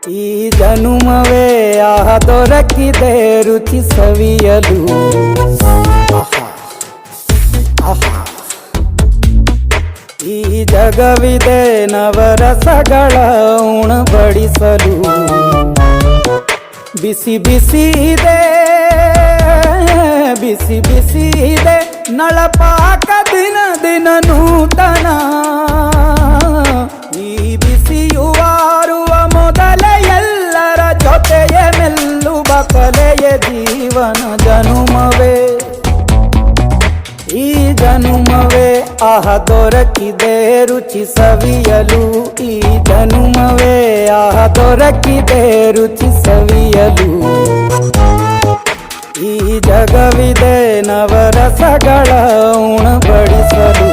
ಈ ಜನುಮವೇ ಆಹ ದೊರಕಿದೆ ರುಚಿ ಸವಿಯಲು. ಈ ಜಗವಿದೆ ನವರಸಗಳ ಉಣಬಡಿಸಲು. ಬಿಸಿ ಬಿಸಿ ಇದೆ, ಬಿಸಿ ಬಿಸಿ ಇದೆ ನಳಪಾಕ ದಿನ ದಿನ ನೂತನ. ಈ ಬಿಸಿಯುವಾರುವ ಮೊದಲೇ ಎಲ್ಲರ ಜೊತೆಯೇ ಮೆಲ್ಲುವ ಕಲೆಯ ಜೀವನ ಜನುಮವೇ. ಈ ಜನುಮವೇ ಆಹ ದೊರಕಿದೆ ರುಚಿ ಸವಿಯಲು. ಈ ಜನುಮವೇ ಆಹ ದೊರಕಿದೆ ರುಚಿ ಸವಿಯಲು. ಈ ಜಗವಿದೆ ನವರಸಗಳ ಉಣಬಡಿಸಲು.